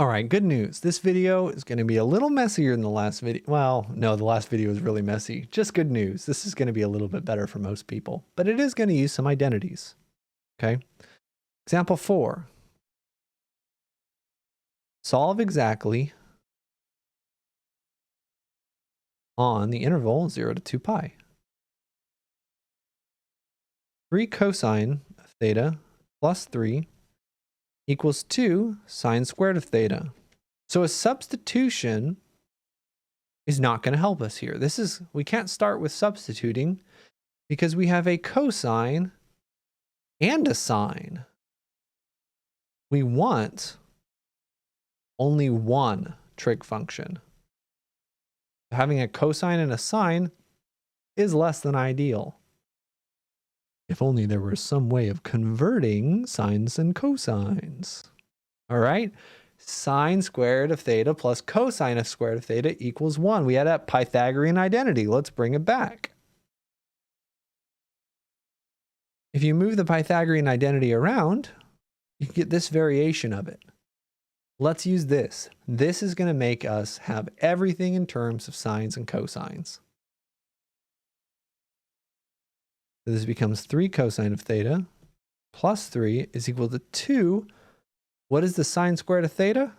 All right, good news. This video is going to be a little messier than the last video. Well, no, the last video was really messy. Just good news. This is going to be a little bit better for most people, but it is going to use some identities. Okay. Example 4. Solve exactly on the interval 0 to 2 pi. 3 cosine of theta plus 3 equals 2 sine squared of theta. So a substitution is not going to help us here. We can't start with substituting because we have a cosine and a sine. We want only one trig function. Having a cosine and a sine is less than ideal. If only there were some way of converting sines and cosines. All right. Sine squared of theta plus cosine of squared of theta equals 1. We had that Pythagorean identity. Let's bring it back. If you move the Pythagorean identity around, you get this variation of it. Let's use this. This is going to make us have everything in terms of sines and cosines. So this becomes 3 cosine of theta plus 3 is equal to 2. What is the sine squared of theta?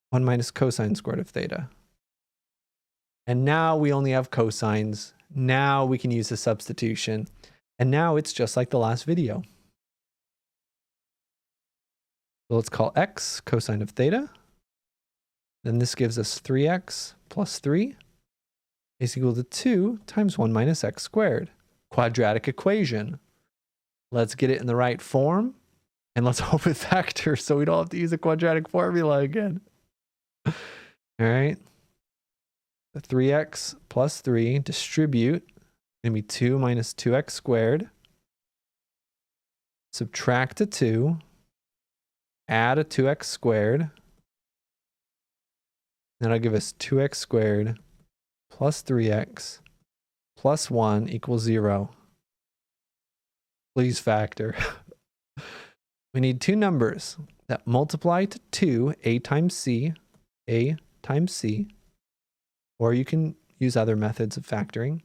1 minus cosine squared of theta. And now we only have cosines. Now we can use the substitution. And now it's just like the last video. So let's call x cosine of theta. Then this gives us 3x plus 3 is equal to 2 times 1 minus x squared. Quadratic equation. Let's get it in the right form. And let's hope it factors so we don't have to use a quadratic formula again. All right. The 3x plus 3 distribute. Going to be 2 minus 2x squared. Subtract a 2. Add a 2x squared. That'll give us 2x squared plus 3x plus 1 equals 0. Please factor. We need two numbers that multiply to 2, a times c, or you can use other methods of factoring.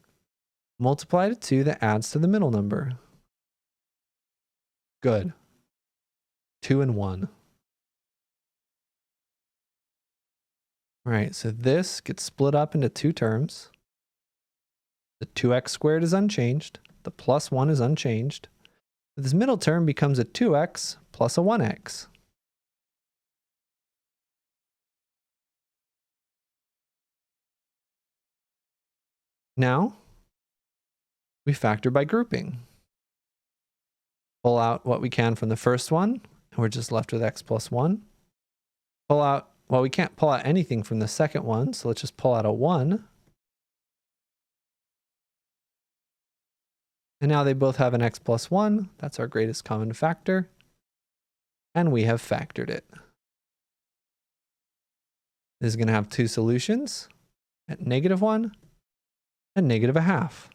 Multiply to 2 that adds to the middle number. Good. 2 and 1. All right, so this gets split up into two terms. The 2x squared is unchanged. The plus 1 is unchanged. This middle term becomes a 2x plus a 1x. Now, we factor by grouping. Pull out what we can from the first one, and we're just left with x plus 1. Pull out, well, we can't pull out anything from the second one, so let's just pull out a 1. And now they both have an x plus 1. That's our greatest common factor. And we have factored it. This is going to have two solutions at -1 and -1/2.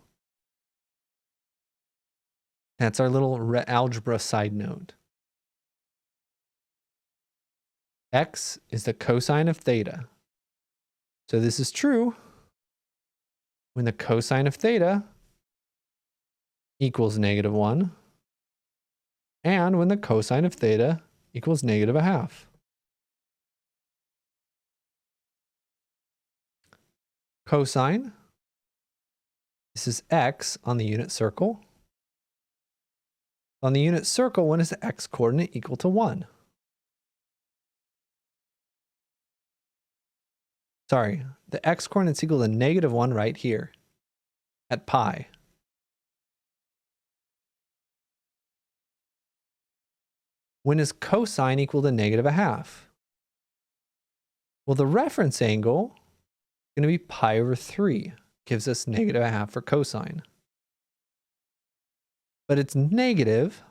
That's our little algebra side note. X is the cosine of theta. So this is true when the cosine of theta equals -1, and when the cosine of theta equals -1/2. Cosine, this is x on the unit circle. On the unit circle, when is the x coordinate equal to 1? Sorry, the x coordinate's equal to -1 right here at pi. When is cosine equal to -1/2? Well, the reference angle is going to be pi over 3. Gives us -1/2 for cosine. But it's negative.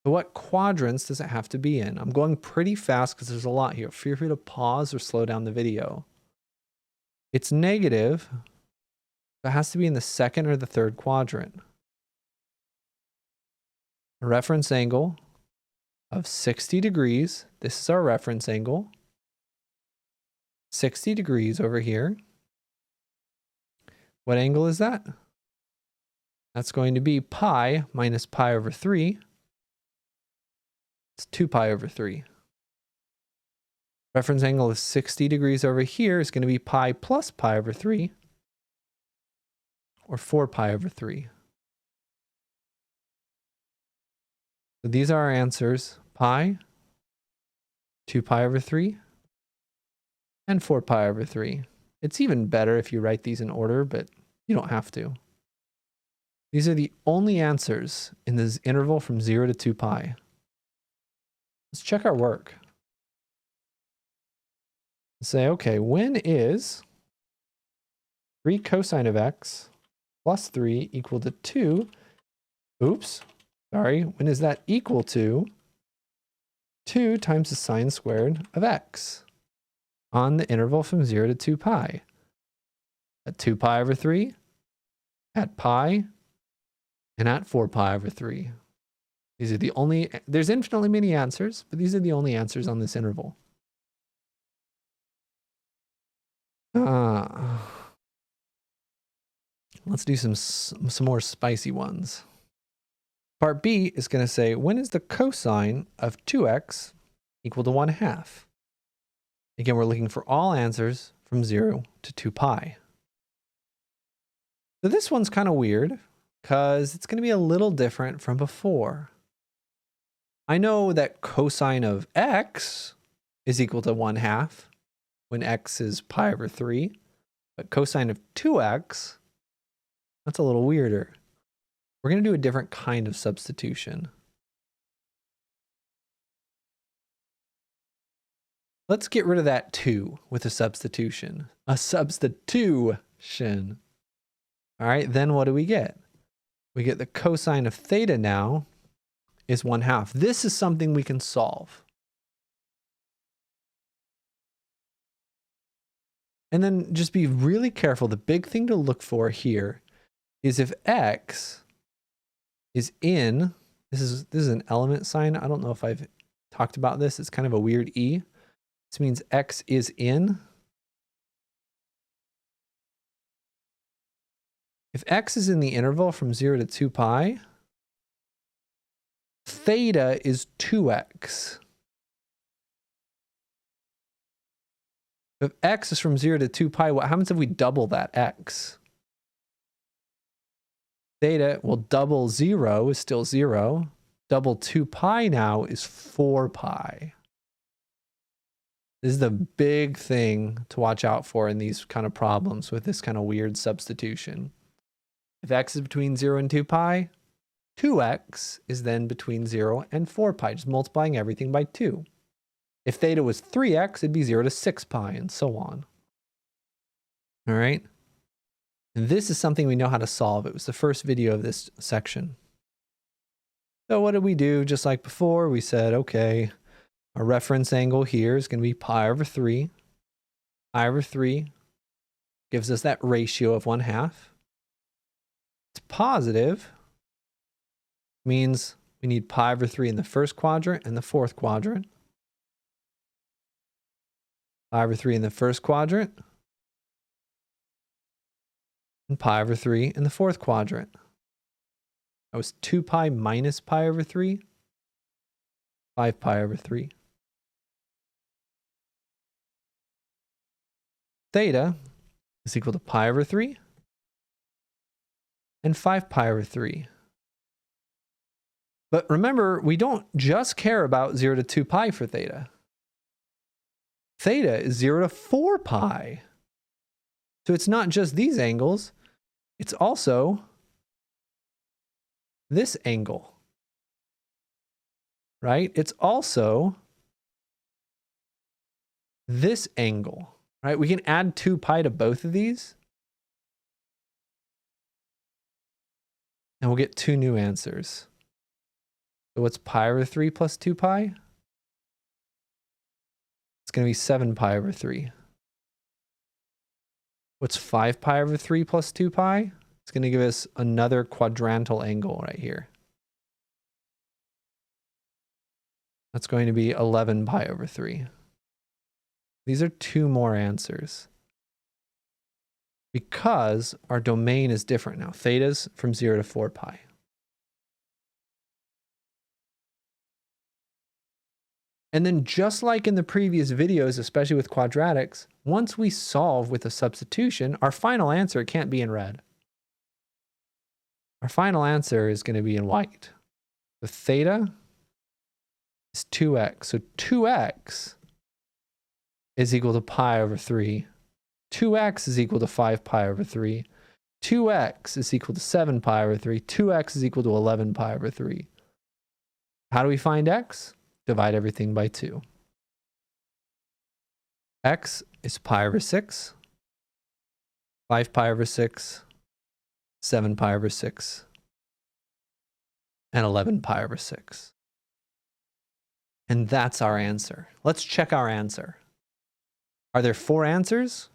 So what quadrants does it have to be in? I'm going pretty fast because there's a lot here. Feel free to pause or slow down the video. It's negative. It has to be in the second or the third quadrant. A reference angle of 60 degrees. This is our reference angle. 60 degrees over here. What angle is that? That's going to be pi minus pi over 3. It's 2 pi over 3. Reference angle of 60 degrees over here is going to be pi plus pi over 3, or 4 pi over 3. So these are our answers: pi, 2 pi over 3, and 4 pi over 3. It's even better if you write these in order, but you don't have to. These are the only answers in this interval from 0 to 2 pi. Let's check our work. Say, okay, when is 3 cosine of x plus 3 equal to 2? Oops, sorry. When is that equal to 2 times the sine squared of x on the interval from 0 to 2 pi? At 2 pi over 3, at pi, and at 4 pi over 3. These are the only, there's infinitely many answers, but these are the only answers on this interval. Let's do some more spicy ones. Part B is going to say, when is the cosine of 2x equal to 1/2? Again, we're looking for all answers from 0 to 2 pi. So this one's kind of weird because it's going to be a little different from before. I know that cosine of x is equal to 1/2 when x is pi over 3, but cosine of 2x, that's a little weirder. We're going to do a different kind of substitution. Let's get rid of that 2 with a substitution. A substitution. All right, then what do we get? We get the cosine of theta now is 1/2. This is something we can solve. And then just be really careful. The big thing to look for here is if x is in, this is an element sign. I don't know if I've talked about this. It's kind of a weird E. This means x is in. If x is in the interval from 0 to 2 pi, theta is 2x. If x is from 0 to 2 pi, what happens if we double that x? Theta will double 0 is still 0. Double 2 pi now is 4 pi. This is the big thing to watch out for in these kind of problems with this kind of weird substitution. If x is between 0 and 2 pi, 2x is then between 0 and 4 pi, just multiplying everything by 2. If theta was 3x, it'd be 0 to 6 pi, and so on. All right? And this is something we know how to solve. It was the first video of this section. So what did we do? Just like before, we said, okay, our reference angle here is going to be pi over 3. Pi over 3 gives us that ratio of 1/2. It's positive. Means we need pi over 3 in the first quadrant and the fourth quadrant. Pi over 3 in the first quadrant, and pi over 3 in the fourth quadrant. That was 2 pi minus pi over 3, 5 pi over 3. Theta is equal to pi over 3 and 5 pi over 3. But remember, we don't just care about 0 to 2 pi for theta. Theta is 0 to 4 pi. So it's not just these angles, it's also this angle, right? It's also this angle, right? We can add 2 pi to both of these, and we'll get 2 new answers. So what's pi over 3 plus 2 pi? It's going to be 7 pi over 3. What's 5 pi over 3 plus 2 pi? It's going to give us another quadrantal angle right here. That's going to be 11 pi over 3. These are 2 more answers. Because our domain is different now. Theta's from 0 to 4 pi. And then just like in the previous videos, especially with quadratics, once we solve with a substitution, our final answer can't be in red. Our final answer is going to be in white. The theta is 2x. So 2x is equal to pi over 3. 2x is equal to 5 pi over 3. 2x is equal to 7 pi over 3. 2x is equal to 11 pi over 3. How do we find x? Divide everything by 2. X is pi over 6, 5 pi over 6, 7 pi over 6, and 11 pi over 6. And that's our answer. Let's check our answer. Are there 4 answers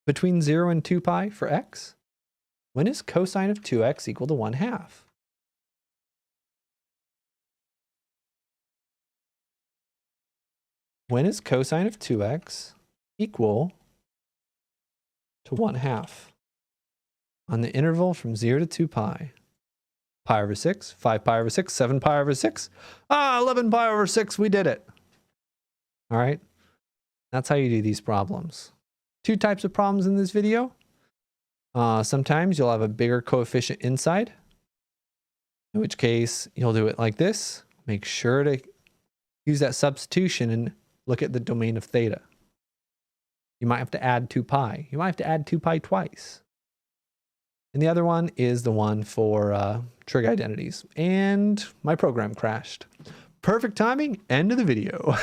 between 0 and 2 pi for x? When is cosine of 2x equal to 1/2? When is cosine of 2x equal to 1/2? On the interval from 0 to 2 pi. Pi over 6, 5 pi over 6, 7 pi over 6. 11 pi over 6, we did it. All right, that's how you do these problems. 2 types of problems in this video. Sometimes you'll have a bigger coefficient inside, in which case you'll do it like this. Make sure to use that substitution and look at the domain of theta. You might have to add 2 pi. You might have to add 2 pi twice. And the other one is the one for trig identities. And my program crashed. Perfect timing, end of the video.